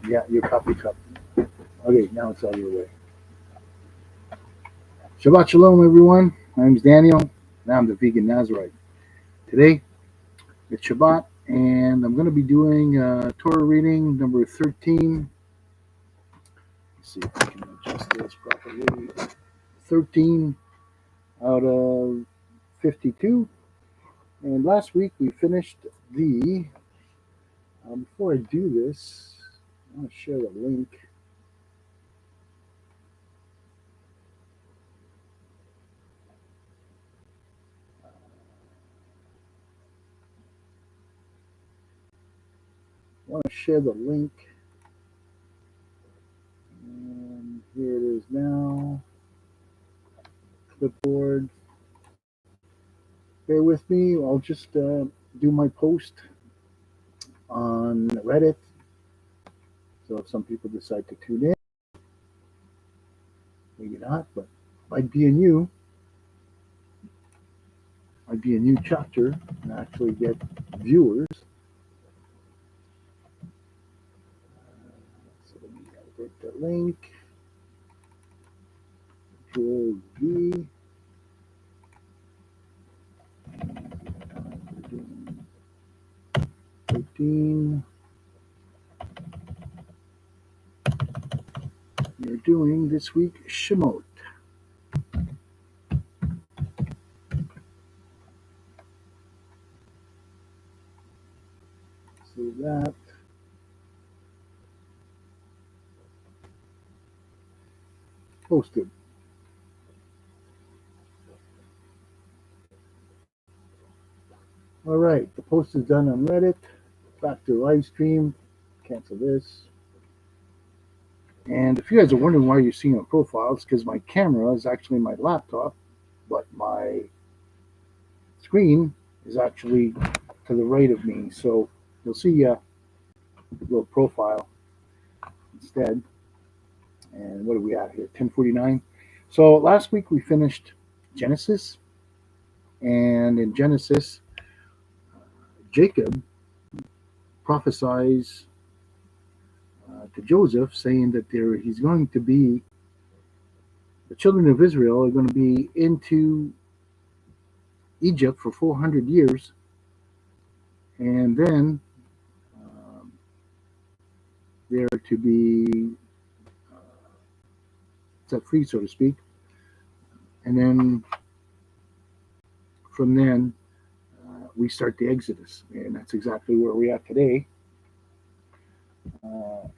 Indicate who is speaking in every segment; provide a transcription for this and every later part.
Speaker 1: Yeah, your coffee cup. Okay, now it's out of your way. Shabbat Shalom, everyone. My name is Daniel, and I'm the Vegan Nazarite. Today, it's Shabbat, and I'm going to be doing Torah reading number 13. Let's see if I can adjust this properly. 13 out of 52. And last week we finished the. Before I do this, I want to share a link. I want to share the link. And here it is now. Clipboard. Bear with me. I'll just do my post on Reddit. So if some people decide to tune in, maybe not, but might be a new chapter and actually get viewers. So let me edit the link. Control V. 13. We're doing this week Shemot. So that posted. All right, the post is done on Reddit. Back to live stream. Cancel this. And if you guys are wondering why you're seeing a profile, it's because my camera is actually my laptop, but my screen is actually to the right of me. So you'll see a little profile instead. And what are we at here? 10:49. So last week we finished Genesis. And in Genesis, Jacob prophesies to Joseph, saying that he's going to be, the children of Israel are going to be into Egypt for 400 years, and then they're to be set free, so to speak. And then from then, we start the Exodus, and that's exactly where we're at today.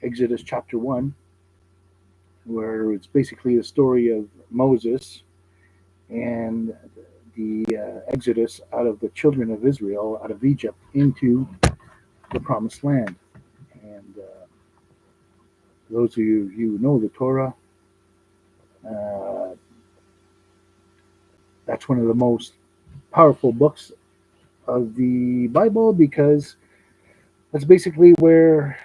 Speaker 1: Exodus chapter 1, where it's basically the story of Moses and the exodus out of the children of Israel out of Egypt into the promised land. And those of you who know the Torah, that's one of the most powerful books of the Bible, because that's basically where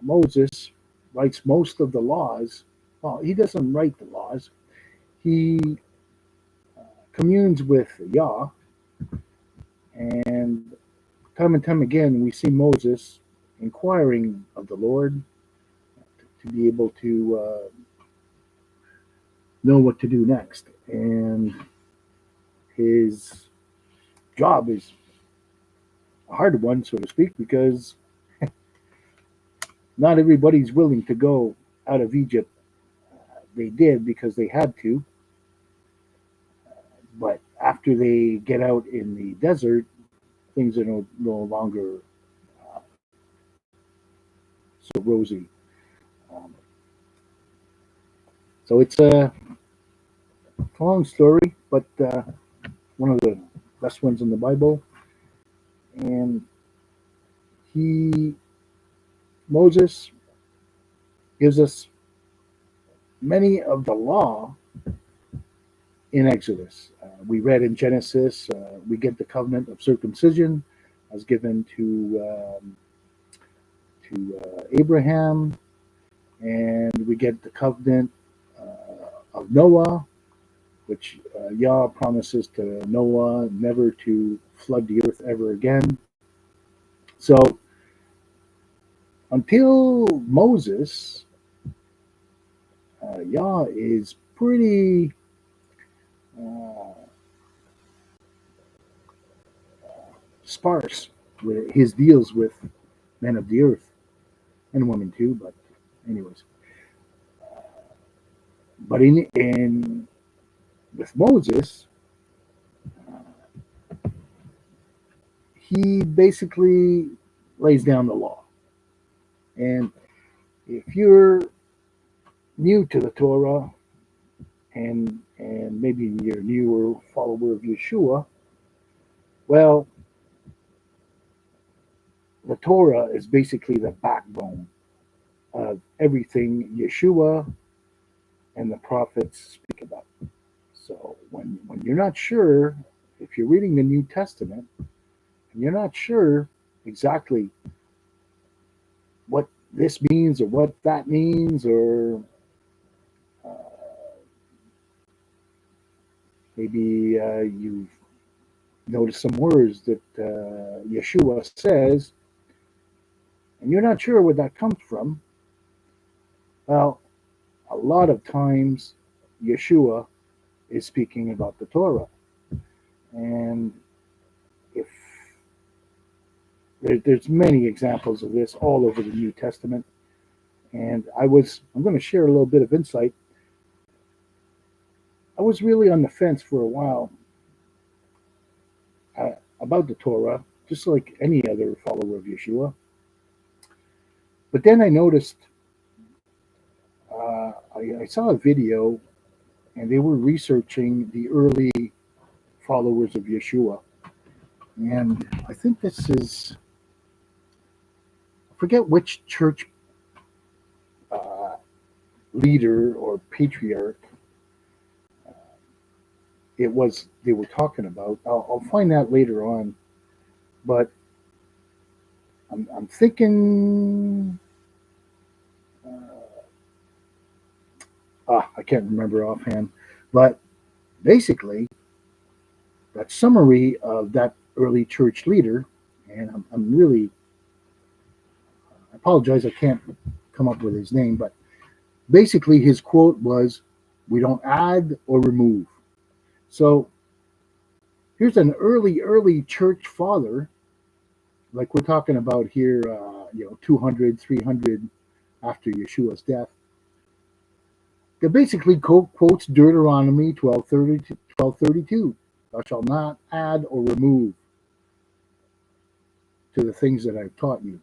Speaker 1: Moses writes most of the laws. Well, he doesn't write the laws. He communes with Yah, and time again we see Moses inquiring of the Lord to be able to know what to do next. And his job is a hard one, so to speak, because not everybody's willing to go out of Egypt. They did because they had to. But after they get out in the desert, things are no longer so rosy. So it's a long story, but one of the best ones in the Bible. And Moses gives us many of the law in Exodus. We read in Genesis, we get the covenant of circumcision as given to Abraham, and we get the covenant of Noah, which Yah promises to Noah never to flood the earth ever again. So until Moses, Yah is pretty uh, sparse with his deals with men of the earth and women too. But anyways, but in with Moses, he basically lays down the law. And if you're new to the Torah and maybe you're a newer follower of Yeshua, well, the Torah is basically the backbone of everything Yeshua and the prophets speak about. So when you're not sure, if you're reading the New Testament and you're not sure exactly what this means or what that means, or uh, maybe you've noticed some words that Yeshua says, and you're not sure where that comes from, well, a lot of times Yeshua is speaking about the Torah. And if there's many examples of this all over the New Testament, and I'm going to share a little bit of insight. I was really on the fence for a while about the Torah, just like any other follower of Yeshua. But then I noticed, I saw a video, and they were researching the early followers of Yeshua. And I think this is, I forget which church uh, leader or patriarch it was they were talking about. I'll find that later on. But I'm thinking, I can't remember offhand. But basically, that summary of that early church leader, and I'm really, I apologize, I can't come up with his name, but basically his quote was, "We don't add or remove." So here's an early church father, like we're talking about here, 200, 300 after Yeshua's death, that basically quotes Deuteronomy 12:32. Thou shalt not add or remove to the things that I've taught you.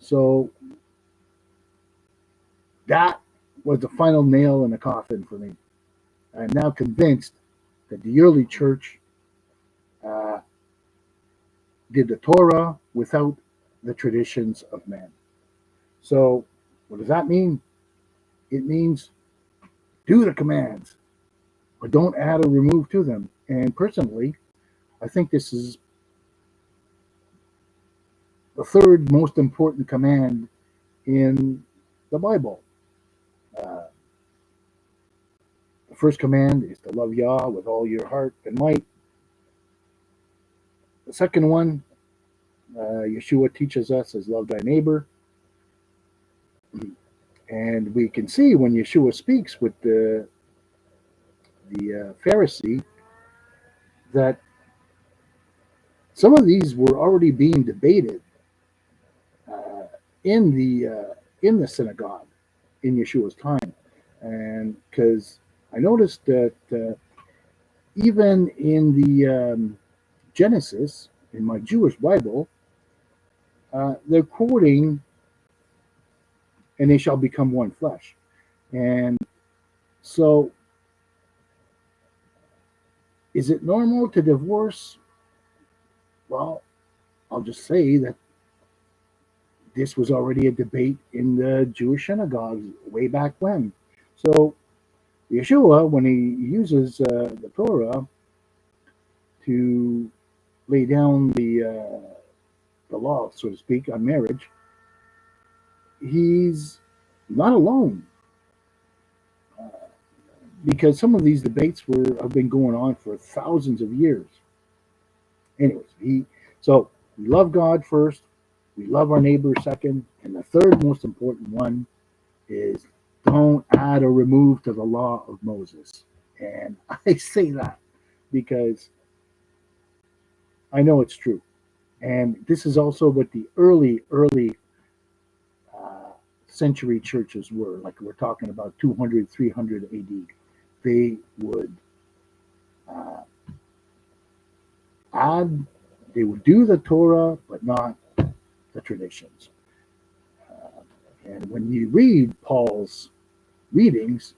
Speaker 1: So that was the final nail in the coffin for me. I'm now convinced that the early church uh, did the Torah without the traditions of men. So what does that mean? It means do the commands, but don't add or remove to them. And personally, I think this is the third most important command in the Bible. Uh, the first command is to love Yah with all your heart and might. The second one, Yeshua teaches us, is love thy neighbor. And we can see when Yeshua speaks with the Pharisee that some of these were already being debated uh, in the synagogue in Yeshua's time, and because I noticed that even in the Genesis in my Jewish Bible, they're quoting, "And they shall become one flesh," and so is it normal to divorce? Well, I'll just say that this was already a debate in the Jewish synagogues way back when. So Yeshua, when he uses the Torah to lay down the law, so to speak, on marriage, he's not alone, uh, because some of these debates have been going on for thousands of years. Anyways, so we love God first, We love our neighbor second. And the third most important one is don't add or remove to the law of Moses. And I say that because I know it's true. And this is also what the early uh, century churches were. Like we're talking about 200, 300 AD. They would uh, add, they would do the Torah, but not the traditions. And when you read Paul's readings,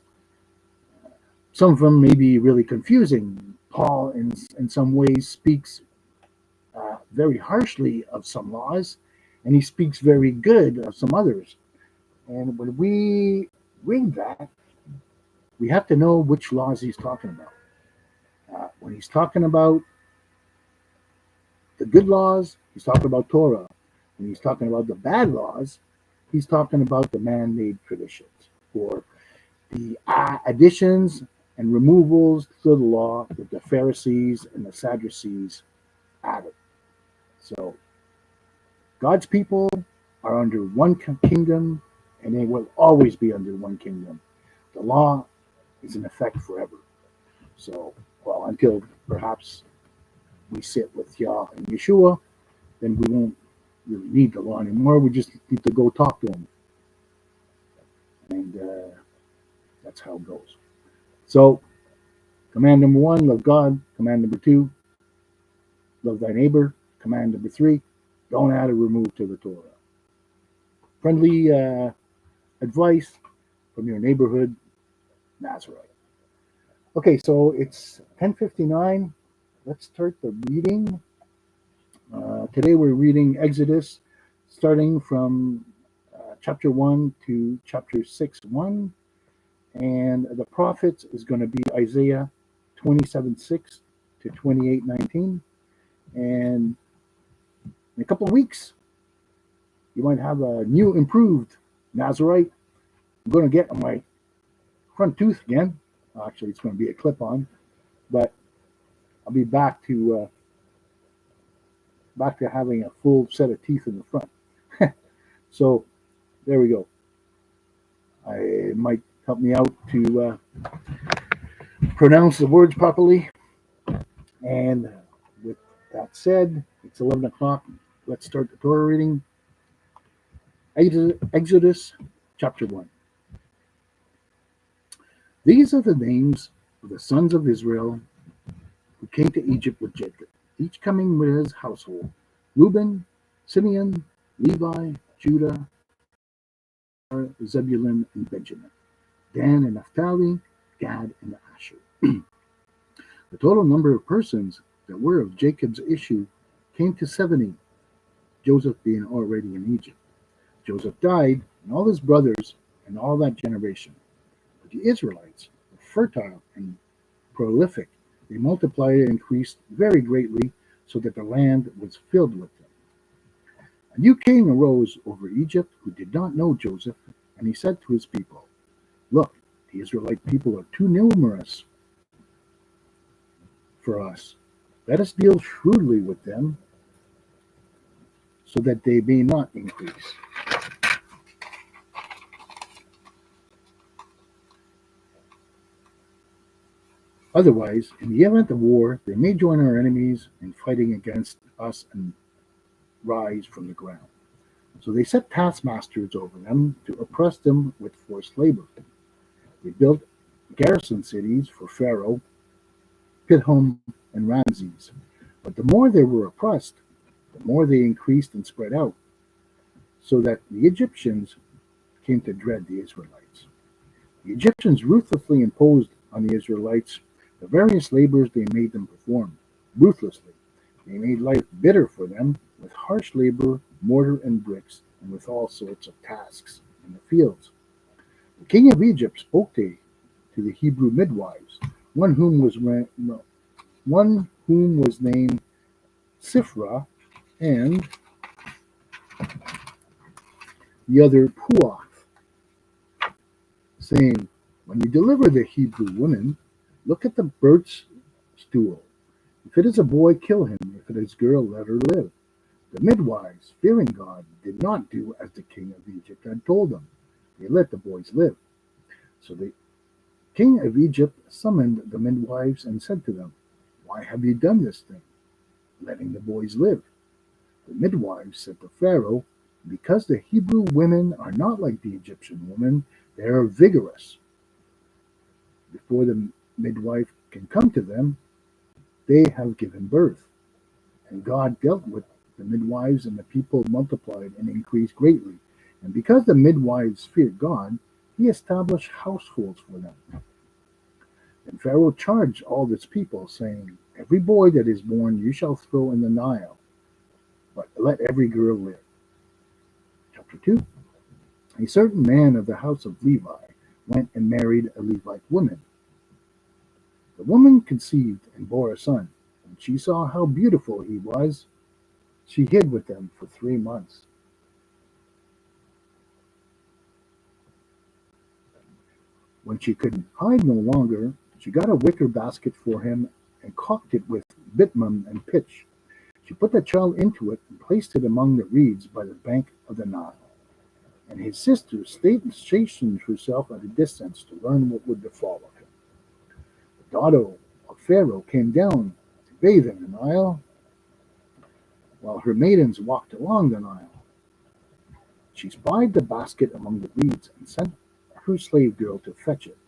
Speaker 1: some of them may be really confusing. Paul, in some ways, speaks very harshly of some laws, and he speaks very good of some others. And when we read that, we have to know which laws he's talking about. When he's talking about the good laws, he's talking about Torah. When he's talking about the bad laws, he's talking about the man-made traditions or the additions and removals to the law that the Pharisees and the Sadducees added. So God's people are under one kingdom, and they will always be under one kingdom. The law is in effect forever. So, well, until perhaps we sit with Yah and Yeshua, then we won't really need the law anymore. We just need to go talk to him. And that's how it goes. So, command number 1, love God. Command number 2, love thy neighbor. Command number 3, don't add or remove to the Torah. Friendly advice from your neighborhood Nazarite. Okay, so it's 10:59. Let's start the reading. Today we're reading Exodus, starting from chapter 1 to chapter 6:1. And the prophets is going to be Isaiah 27:6 to 28:19. And in a couple of weeks, you might have a new, improved Nazarite. I'm going to get my front tooth again. Actually, it's going to be a clip-on, but I'll be back to having a full set of teeth in the front. So there we go. It might help me out to pronounce the words properly. And with that said, it's 11 o'clock. Let's start the Torah reading. Exodus chapter 1. These are the names of the sons of Israel who came to Egypt with Jacob, each coming with his household: Reuben, Simeon, Levi, Judah, Zebulun, and Benjamin, Dan and Naphtali, Gad, and Asher. The total number of persons that were of Jacob's issue came to 70, Joseph being already in Egypt. Joseph died, and all his brothers, and all that generation. But the Israelites were fertile and prolific. They multiplied and increased very greatly, so that the land was filled with them. A new king arose over Egypt who did not know Joseph, and he said to his people, "Look, the Israelite people are too numerous for us. Let us deal shrewdly with them, so that they may not increase." Otherwise, in the event of war, they may join our enemies in fighting against us and rise from the ground. So they set taskmasters over them to oppress them with forced labor. They built garrison cities for Pharaoh, Pithom, and Ramses. But the more they were oppressed, the more they increased and spread out, so that the Egyptians came to dread the Israelites. The Egyptians ruthlessly imposed on the Israelites the various labors they made them perform. Ruthlessly, they made life bitter for them with harsh labor, mortar and bricks, and with all sorts of tasks in the fields. The king of Egypt spoke to the Hebrew midwives, one whom was named Sifra, and the other Puach, saying, "When you deliver the Hebrew woman, look at the birth's stool. If it is a boy, kill him. If it is a girl, let her live." The midwives, fearing God, did not do as the king of Egypt had told them. They let the boys live. So the king of Egypt summoned the midwives and said to them, "Why have you done this thing, letting the boys live?" The midwives said to Pharaoh, "Because the Hebrew women are not like the Egyptian women, they are vigorous. Before the midwife can come to them, they have given birth." And God dealt with the midwives, and the people multiplied and increased greatly. And because the midwives feared God, he established households for them. And Pharaoh charged all his people, saying, "Every boy that is born you shall throw in the Nile, but let every girl live." Chapter 2. A certain man of the house of Levi went and married a Levite woman. The woman conceived and bore a son. When she saw how beautiful he was, she hid with him for 3 months. When she could hide no longer, she got a wicker basket for him and caulked it with bitumen and pitch. She put the child into it and placed it among the reeds by the bank of the Nile. And his sister stationed herself at a distance to learn what would befall of him. The daughter of Pharaoh came down to bathe in the Nile, while her maidens walked along the Nile. She spied the basket among the reeds and sent her slave girl to fetch it.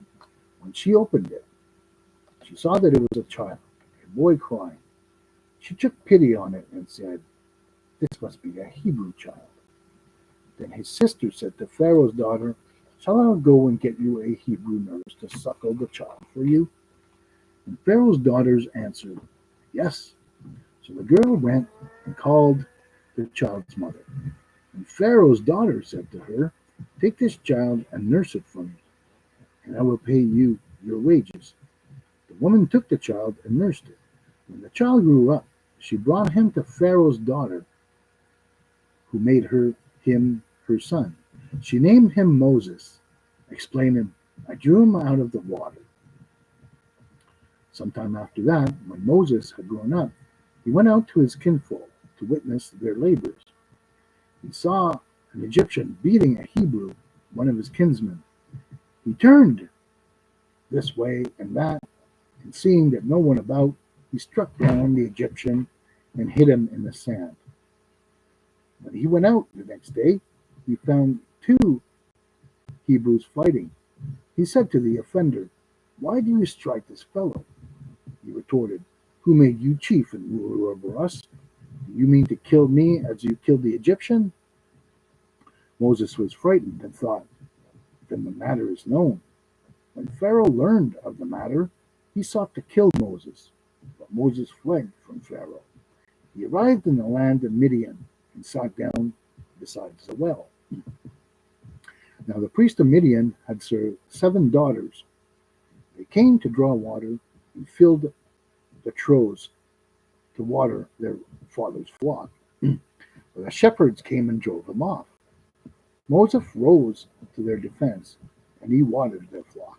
Speaker 1: When she opened it, she saw that it was a child, a boy crying. She took pity on it and said, "This must be a Hebrew child." Then his sister said to Pharaoh's daughter, "Shall I go and get you a Hebrew nurse to suckle the child for you?" And Pharaoh's daughters answered, "Yes." So the girl went and called the child's mother. And Pharaoh's daughter said to her, "Take this child and nurse it for me, and I will pay you your wages." The woman took the child and nursed it. When the child grew up, she brought him to Pharaoh's daughter, who made him her son. She named him Moses, explaining, "I drew him out of the water." Sometime after that, when Moses had grown up, he went out to his kinfolk to witness their labors. He saw an Egyptian beating a Hebrew, one of his kinsmen. He turned this way and that, and seeing that no one about, he struck down the Egyptian and hid him in the sand. When he went out the next day, he found 2 Hebrews fighting. He said to the offender, "Why do you strike this fellow?" He retorted, "Who made you chief and ruler over us? Do you mean to kill me as you killed the Egyptian?" Moses was frightened and thought, "Then the matter is known." When Pharaoh learned of the matter, he sought to kill Moses, but Moses fled from Pharaoh. He arrived in the land of Midian and sat down beside the well. Now the priest of Midian had 7 daughters. They came to draw water and filled the troughs to water their father's flock. But the shepherds came and drove them off. Moses rose to their defense, and he watered their flock.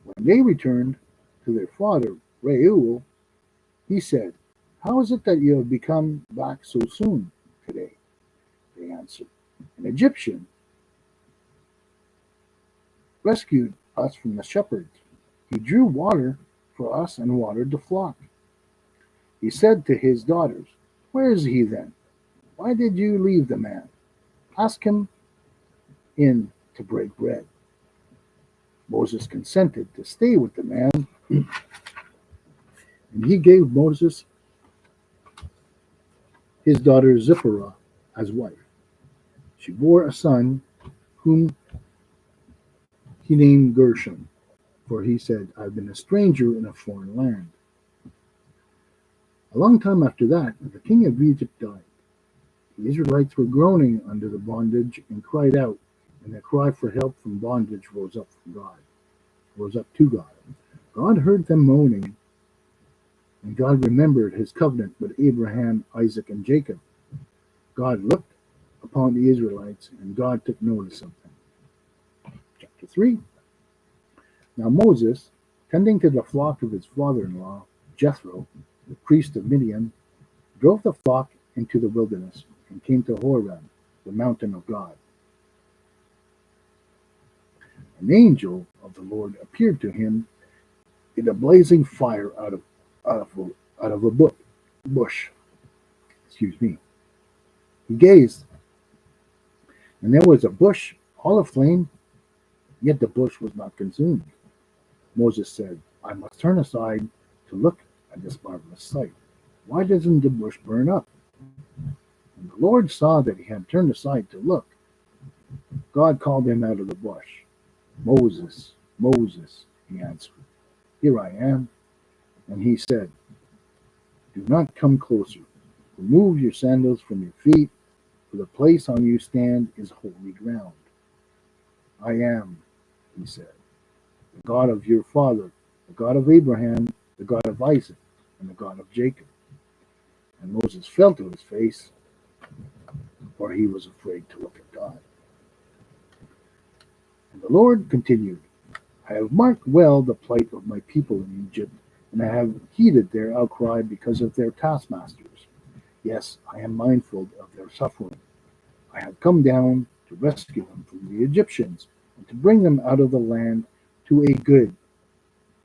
Speaker 1: When they returned to their father, Reuel, he said, "How is it that you have become back so soon today?" They answered, "An Egyptian rescued us from the shepherds. He drew water for us and watered the flock." He said to his daughters, "Where is he then? Why did you leave the man? Ask him in to break bread." Moses consented to stay with the man, and he gave Moses his daughter Zipporah as wife. She bore a son whom he named Gershom, for he said, "I've been a stranger in a foreign land." A long time after that, the king of Egypt died. The Israelites were groaning under the bondage and cried out, and their cry for help from bondage rose up to God. God heard them moaning, and God remembered his covenant with Abraham, Isaac, and Jacob. God looked upon the Israelites, and God took notice of them. Chapter 3. Now Moses, tending to the flock of his father-in-law, Jethro, the priest of Midian, drove the flock into the wilderness and came to Horeb, the mountain of God. An angel of the Lord appeared to him in a blazing fire out of a bush. Excuse me. He gazed, and there was a bush all aflame, yet the bush was not consumed. Moses said, I must turn aside to look at this marvelous sight. Why doesn't the bush burn up? When the Lord saw that he had turned aside to look, God called him out of the bush. Moses, Moses, he answered. Here I am. And he said, do not come closer. Remove your sandals from your feet, for the place on you stand is holy ground. I am, he said, the God of your father, the God of Abraham, the God of Isaac, and the God of Jacob. And Moses fell to his face, for he was afraid to look at God. And the Lord continued, I have marked well the plight of my people in Egypt, and I have heeded their outcry because of their taskmasters. Yes, I am mindful of their suffering. I have come down to rescue them from the Egyptians, and to bring them out of the land to a good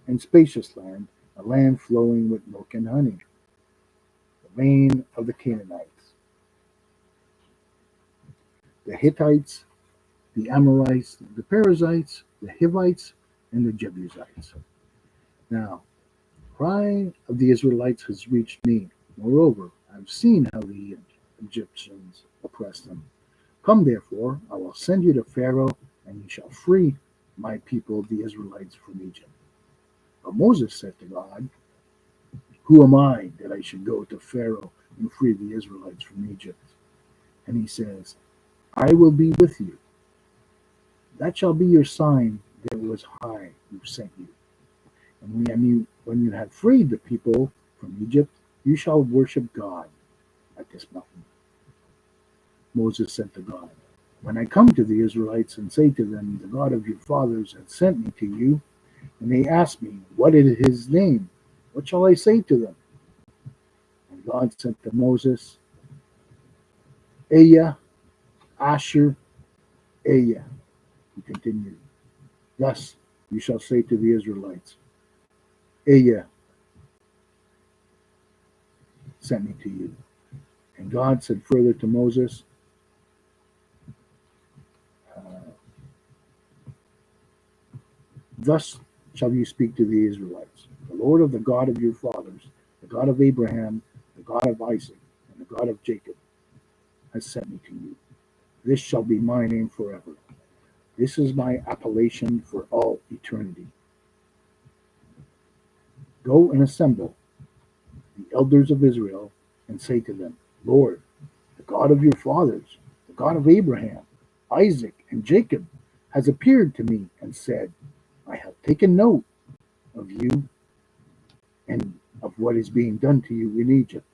Speaker 1: and spacious land, a land flowing with milk and honey, the land of the Canaanites, the Hittites, the Amorites, the Perizzites, the Hivites, and the Jebusites. Now, the cry of the Israelites has reached me. Moreover, I have seen how the Egyptians oppress them. Come, therefore, I will send you to Pharaoh, and you shall free my people, the Israelites, from Egypt. But Moses said to God, who am I that I should go to Pharaoh and free the Israelites from Egypt? And he says, I will be with you. That shall be your sign that it was I who sent you. And when you have freed the people from Egypt, you shall worship God at this mountain. Moses said to God, when I come to the Israelites and say to them, the God of your fathers has sent me to you, and they ask me, what is his name? What shall I say to them? And God said to Moses, Ehyeh, Asher, Ehyeh. He continued, thus you shall say to the Israelites, Ehyeh sent me to you. And God said further to Moses, thus shall you speak to the Israelites. The Lord of the God of your fathers, the God of Abraham, the God of Isaac, and the God of Jacob, has sent me to you. This shall be my name forever. This is my appellation for all eternity. Go and assemble the elders of Israel and say to them, Lord, the God of your fathers, the God of Abraham, Isaac, and Jacob, has appeared to me and said, I have taken note of you and of what is being done to you in Egypt,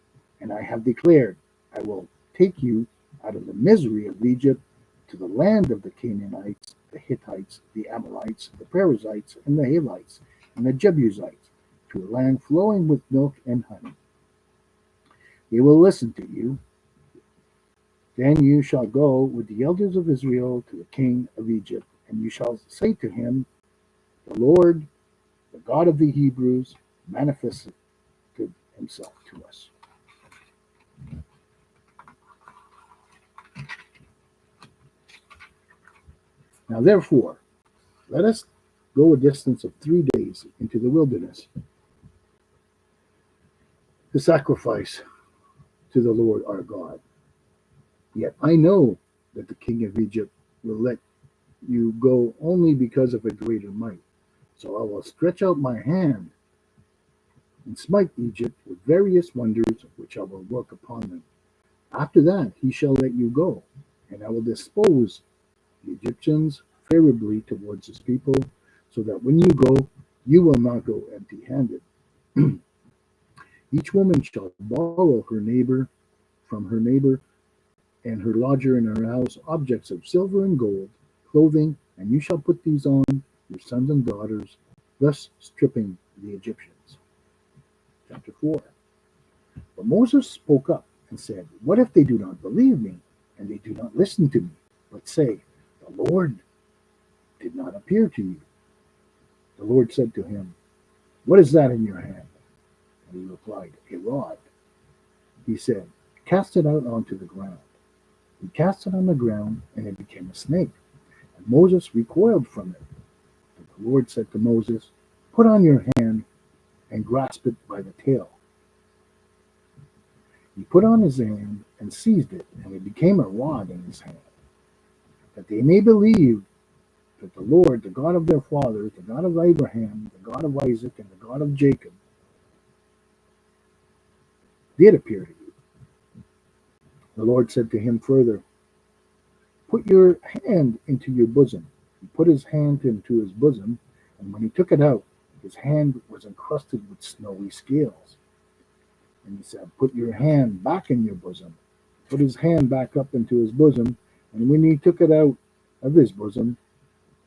Speaker 1: and I have declared, I will take you out of the misery of Egypt to the land of the Canaanites, the Hittites, the Amorites, the Perizzites, and the Hivites, and the Jebusites, to a land flowing with milk and honey. They will listen to you. Then you shall go with the elders of Israel to the king of Egypt, and you shall say to him, the Lord, the God of the Hebrews, manifested himself to us. Now therefore, let us go a distance of 3 days into the wilderness to sacrifice to the Lord our God. Yet I know that the king of Egypt will let you go only because of a greater might. So I will stretch out my hand and smite Egypt with various wonders which I will work upon them. After that he shall let you go, and I will dispose the Egyptians favorably towards his people, so that when you go, you will not go empty-handed. Each woman shall borrow from her neighbor, and her lodger in her house objects of silver and gold, clothing, and you shall put these on your sons and daughters, thus stripping the Egyptians. Chapter 4. But Moses spoke up and said, "What if they do not believe me, and they do not listen to me, but say, 'The Lord did not appear to you'?" The Lord said to him, "What is that in your hand?" And he replied, "A rod." He said, "Cast it out onto the ground." He cast it on the ground, and it became a snake. And Moses recoiled from it. But the Lord said to Moses, "Put on your hand and grasp it by the tail." He put on his hand and seized it, and it became a rod in his hand, that they may believe that the Lord, the God of their fathers, the God of Abraham, the God of Isaac, and the God of Jacob, did appear to you. The Lord said to him further, "Put your hand into your bosom." He put his hand into his bosom, and when he took it out, his hand was encrusted with snowy scales. And he said, "Put your hand back in your bosom." Put his hand back up into his bosom, and when he took it out of his bosom,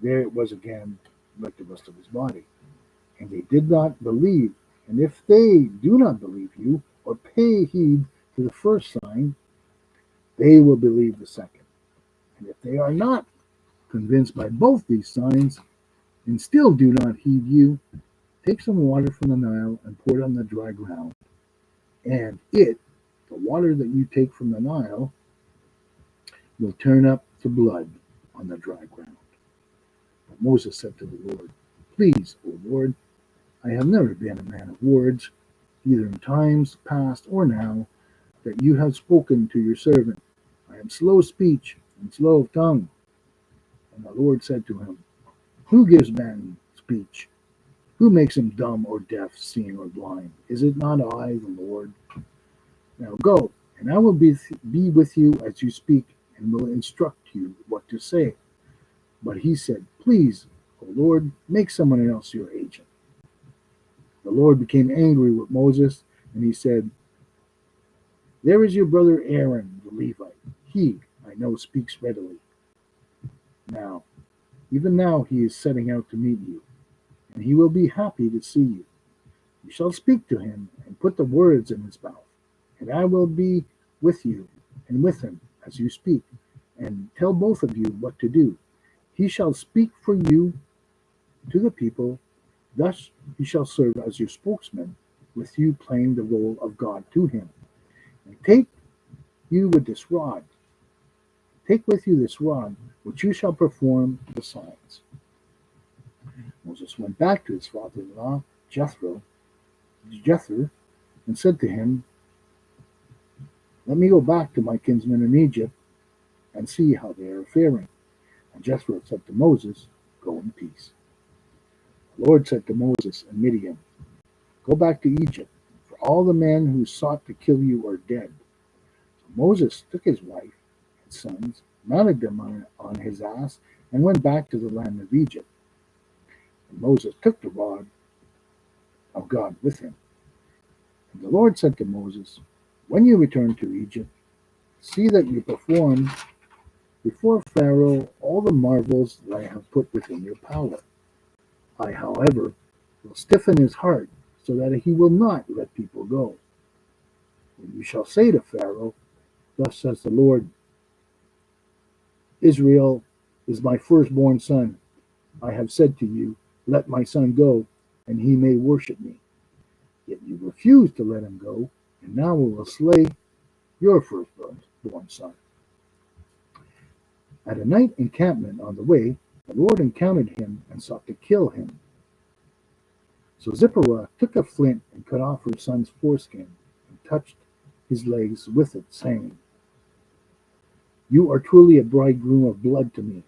Speaker 1: there it was again, like the rest of his body. And they did not believe. And if they do not believe you, or pay heed to the first sign, they will believe the second. And if they are not convinced by both these signs, and still do not heed you, take some water from the Nile and pour it on the dry ground. And it, the water that you take from the Nile, will turn up to blood on the dry ground. But Moses said to the Lord, "Please, O Lord, I have never been a man of words, either in times past or now, that you have spoken to your servant. I am slow of speech and slow of tongue." And the Lord said to him, "Who gives man speech? Who makes him dumb or deaf, seeing or blind? Is it not I, the Lord? Now go, and I will be with you as you speak, and will instruct you what to say." But he said, "Please, O Lord, make someone else your agent." The Lord became angry with Moses, and he said, "There is your brother Aaron, the Levite. He, I know, speaks readily. Now, even now he is setting out to meet you, and he will be happy to see you. You shall speak to him and put the words in his mouth, and I will be with you and with him as you speak, and tell both of you what to do. He shall speak for you to the people, thus he shall serve as your spokesman, with you playing the role of God to him. And you with this rod, take with you this rod, which you shall perform the signs." Moses went back to his father-in-law, Jethro, and said to him, "Let me go back to my kinsmen in Egypt and see how they are faring." And Jethro said to Moses, "Go in peace." The Lord said to Moses and Midian, "Go back to Egypt, for all the men who sought to kill you are dead." So Moses took his wife and sons, mounted them on his ass, and went back to the land of Egypt. And Moses took the rod of God with him. And the Lord said to Moses, "When you return to Egypt, see that you perform before Pharaoh all the marvels that I have put within your power. I, however, will stiffen his heart, so that he will not let people go. And you shall say to Pharaoh, 'Thus says the Lord, Israel is my firstborn son. I have said to you, let my son go, and he may worship me. Yet you refuse to let him go, and now we will slay your firstborn son.'" At a night encampment on the way, the Lord encountered him and sought to kill him. So Zipporah took a flint and cut off her son's foreskin and touched his legs with it, saying, "You are truly a bridegroom of blood to me."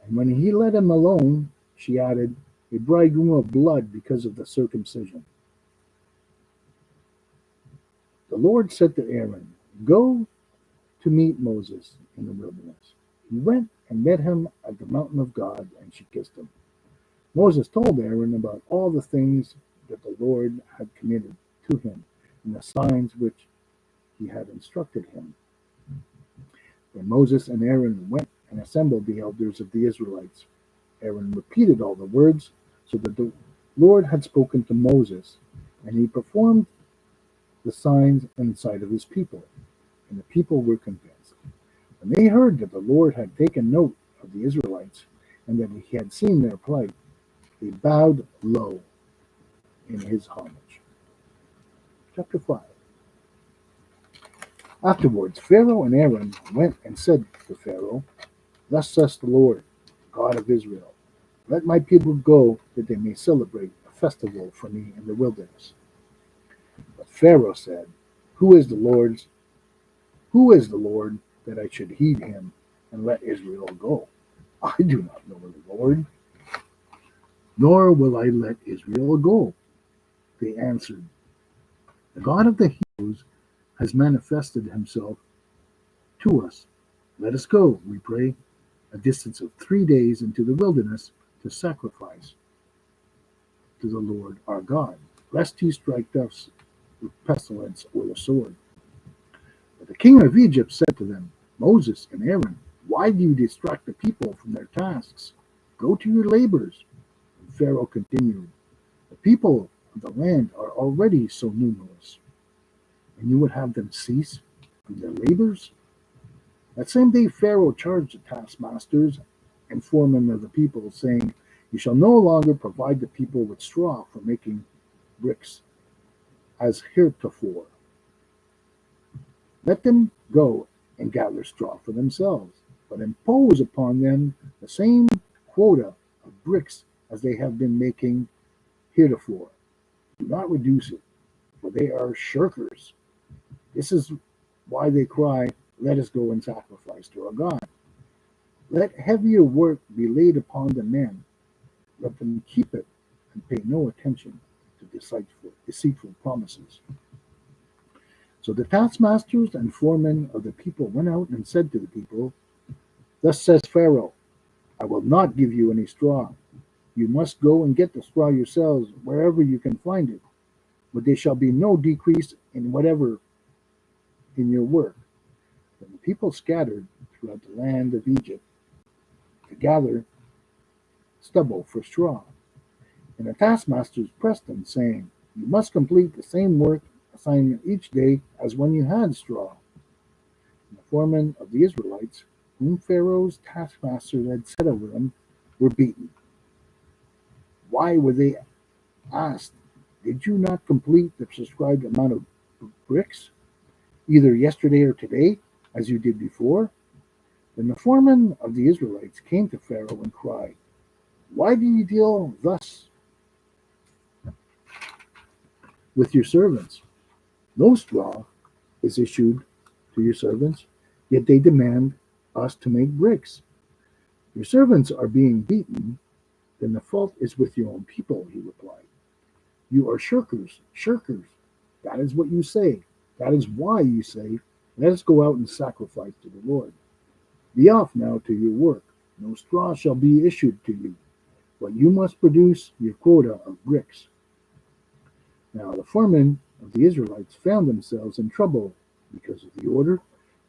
Speaker 1: And when he let him alone, she added, "A bridegroom of blood because of the circumcision." The Lord said to Aaron, "Go to meet Moses in the wilderness." He went and met him at the mountain of God, and she kissed him. Moses told Aaron about all the things that the Lord had committed to him and the signs which he had instructed him. Then Moses and Aaron went and assembled the elders of the Israelites. Aaron repeated all the words so that the Lord had spoken to Moses, and he performed the signs in the sight of his people, and the people were convinced. When they heard that the Lord had taken note of the Israelites, and that he had seen their plight, they bowed low in his homage. Chapter 5. Afterwards, Pharaoh and Aaron went and said to Pharaoh, Thus says the Lord, God of Israel, let my people go, that they may celebrate a festival for me in the wilderness. But Pharaoh said, Who is the Lord's? Who is the Lord, that I should heed him and let Israel go? I do not know the Lord, nor will I let Israel go. They answered, The God of the Hebrews has manifested himself to us. Let us go, we pray, a distance of 3 days into the wilderness to sacrifice to the Lord our God, lest he strike us with pestilence or the sword. But the king of Egypt said to them, Moses and Aaron, why do you distract the people from their tasks? Go to your labors. And Pharaoh continued, The people of the land are already so numerous, and you would have them cease from their labors? That same day Pharaoh charged the taskmasters and foremen of the people, saying, You shall no longer provide the people with straw for making bricks, as heretofore. Let them go and gather straw for themselves, but impose upon them the same quota of bricks as they have been making heretofore. Do not reduce it, for they are shirkers. This is why they cry, Let us go and sacrifice to our God. Let heavier work be laid upon the men. Let them keep it and pay no attention to deceitful promises. So the taskmasters and foremen of the people went out and said to the people, Thus says Pharaoh, I will not give you any straw. You must go and get the straw yourselves wherever you can find it. But there shall be no decrease in whatever in your work. Then the people scattered throughout the land of Egypt to gather stubble for straw. And the taskmasters pressed them, saying, You must complete the same work assignment each day as when you had straw. And the foremen of the Israelites, whom Pharaoh's taskmasters had set over them, were beaten. Why were they asked, Did you not complete the prescribed amount of bricks, either yesterday or today, as you did before? Then the foremen of the Israelites came to Pharaoh and cried, Why do you deal thus with your servants? No straw is issued to your servants, yet they demand us to make bricks. Your servants are being beaten, then the fault is with your own people, he replied. You are shirkers, shirkers. That is what you say. That is why you say, Let us go out and sacrifice to the Lord. Be off now to your work. No straw shall be issued to you, but you must produce your quota of bricks. Now the foremen of the Israelites found themselves in trouble because of the order,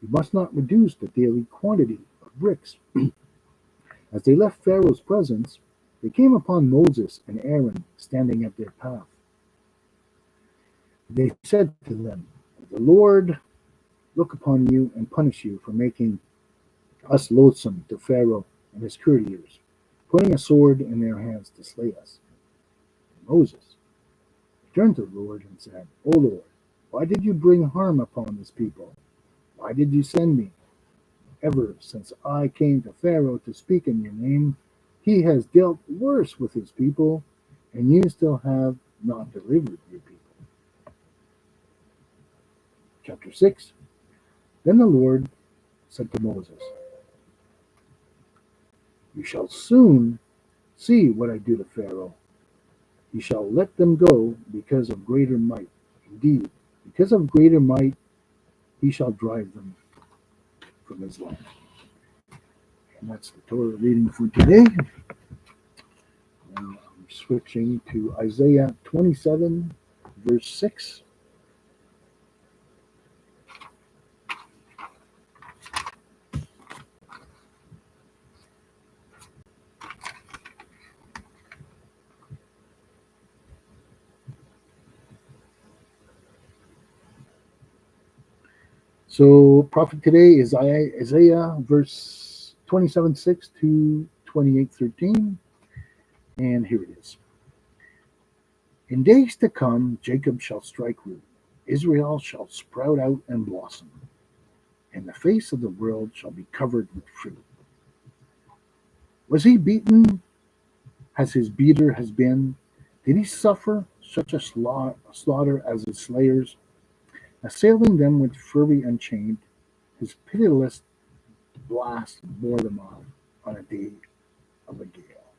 Speaker 1: You must not reduce the daily quantity of bricks. As they left Pharaoh's presence, they came upon Moses and Aaron standing at their path. They said to them, The Lord look upon you and punish you for making us loathsome to Pharaoh and his courtiers, putting a sword in their hands to slay us. And Moses turned to the Lord and said, O Lord, why did you bring harm upon this people? Why did you send me? Ever since I came to Pharaoh to speak in your name, he has dealt worse with his people, and you still have not delivered your people. Chapter 6. Then the Lord said to Moses, You shall soon see what I do to Pharaoh. He shall let them go because of greater might. Indeed, because of greater might, he shall drive them from his land. And that's the Torah reading for today. Now I'm switching to Isaiah 27, verse 6. So, prophet today is Isaiah, verse 27:6 to 28:13, and here it is. In days to come, Jacob shall strike root, Israel shall sprout out and blossom, and the face of the world shall be covered with fruit. Was he beaten as his beater has been? Did he suffer such a slaughter as his slayers? Assailing them with fury unchained, his pitiless blast bore them off on a day of a gale.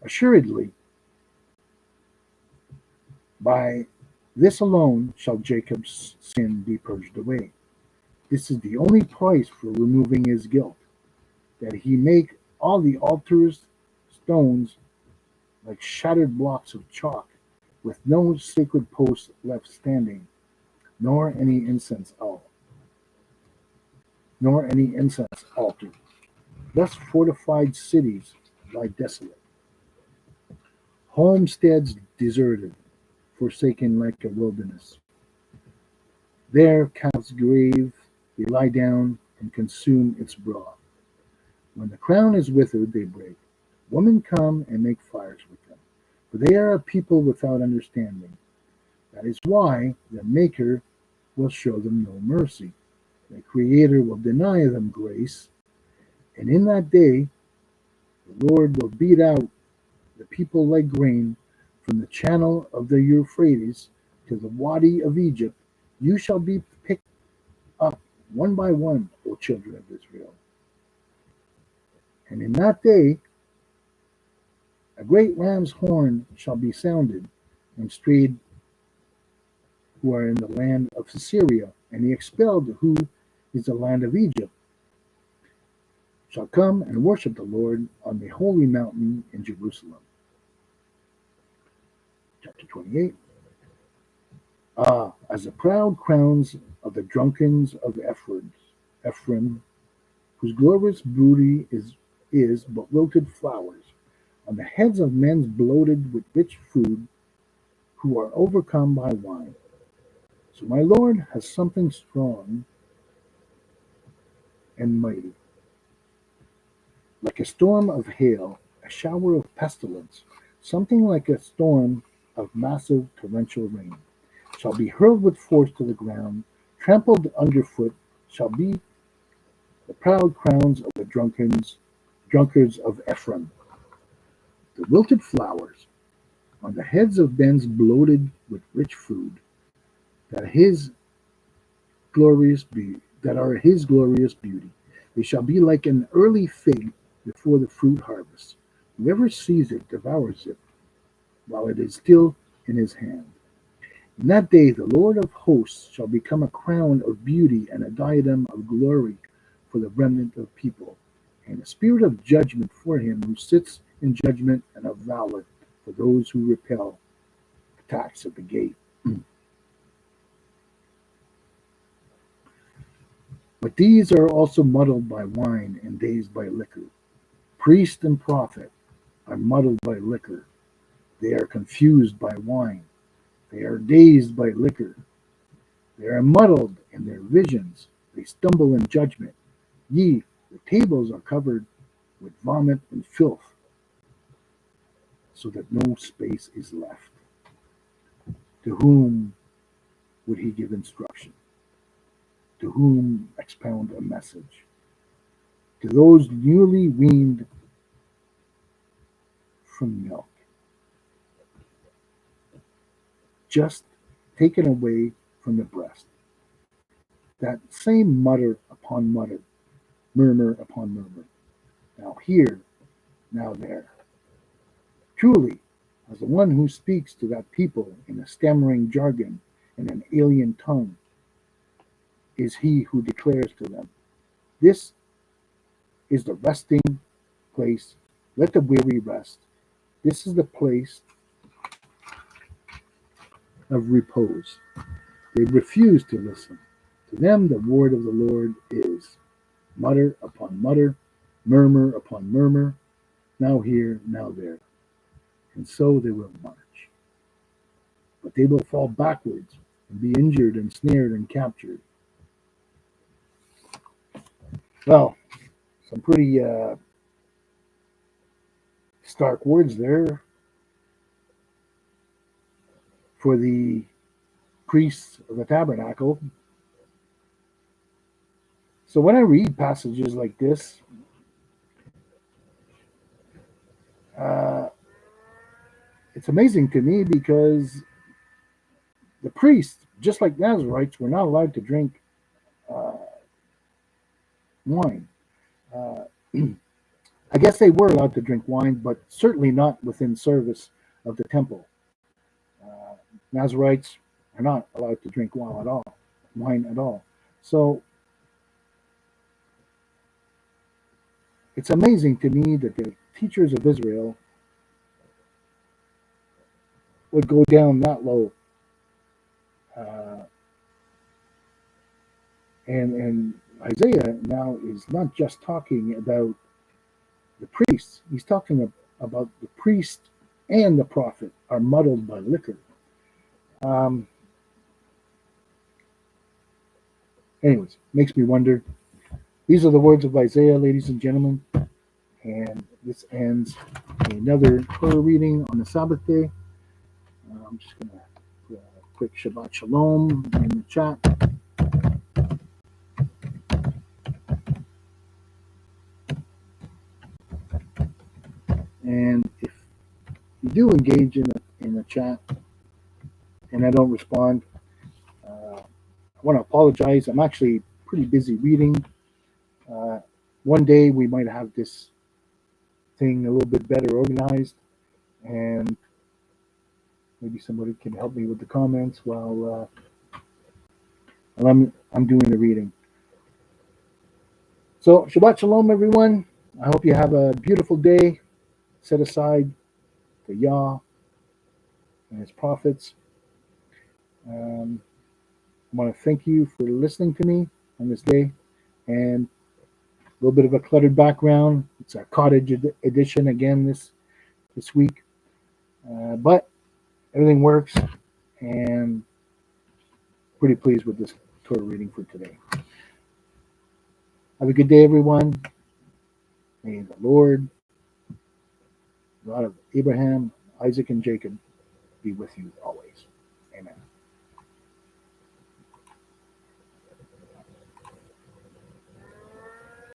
Speaker 1: Assuredly, by this alone shall Jacob's sin be purged away. This is the only price for removing his guilt, that he make all the altars stones like shattered blocks of chalk, with no sacred post left standing, nor any incense altar. Thus fortified cities lie desolate, homesteads deserted, forsaken like a wilderness. There calves grave, they lie down and consume its broth. When the crown is withered, they break. Women come and make fires with them, for they are a people without understanding. That is why the Maker will show them no mercy. The Creator will deny them grace, and in that day the Lord will beat out the people like grain from the channel of the Euphrates to the Wadi of Egypt. You shall be picked up one by one, O children of Israel. And in that day a great ram's horn shall be sounded, and strayed who are in the land of Assyria, and he expelled who is the land of Egypt, shall come and worship the Lord on the holy mountain in Jerusalem. Chapter 28. Ah, as the proud crowns of the drunkens of Ephraim, whose glorious beauty is but wilted flowers, on the heads of men bloated with rich food, who are overcome by wine. So my Lord has something strong and mighty, like a storm of hail, a shower of pestilence, something like a storm of massive torrential rain, shall be hurled with force to the ground, trampled underfoot, shall be the proud crowns of the drunkards of Ephraim. The wilted flowers on the heads of men bloated with rich food, that his that are his glorious beauty. They shall be like an early fig before the fruit harvest. Whoever sees it devours it while it is still in his hand. In that day the Lord of hosts shall become a crown of beauty and a diadem of glory for the remnant of people, and a spirit of judgment for him who sits in judgment, and of valor for those who repel attacks at the gate. But these are also muddled by wine and dazed by liquor. Priest and prophet are muddled by liquor. They are confused by wine. They are dazed by liquor. They are muddled in their visions. They stumble in judgment. Ye, the tables are covered with vomit and filth, so that no space is left. To whom would he give instruction? To whom expound a message? To those newly weaned from milk, just taken away from the breast. That same mutter upon mutter, murmur upon murmur, now here, now there. Truly, as the one who speaks to that people in a stammering jargon in an alien tongue, is he who declares to them, this is the resting place, let the weary rest. This is the place of repose. They refuse to listen. To them the word of the Lord is mutter upon mutter, murmur upon murmur, now here, now there. And so they will march. But they will fall backwards and be injured and snared and captured. Well, some pretty stark words there for the priests of the tabernacle. So when I read passages like this, uh, it's amazing to me because the priests, just like Nazarites, were not allowed to drink uh, wine. Uh, I guess they were allowed to drink wine, but certainly not within service of the temple. Uh, Nazarites are not allowed to drink wine at all. Wine at all. So it's amazing to me that the teachers of Israel would go down that low. Uh, and Isaiah now is not just talking about the priests; he's talking about the priest and the prophet are muddled by liquor. Um, Anyways, makes me wonder. These are the words of Isaiah, ladies and gentlemen, and this ends another Torah reading on the Sabbath day. I'm just going to put a quick Shabbat Shalom in the chat. And if you do engage in a chat and I don't respond, I want to apologize. I'm actually pretty busy reading. Uh, One day we might have this thing a little bit better organized, and maybe somebody can help me with the comments while I'm doing the reading. So Shabbat Shalom, everyone. I hope you have a beautiful day set aside for Yah and His prophets. I want to thank you for listening to me on this day, and a little bit of a cluttered background. It's a cottage edition again this week, but everything works, and pretty pleased with this Torah reading for today. Have a good day, everyone. May the Lord, God of Abraham, Isaac, and Jacob, be with you always. Amen.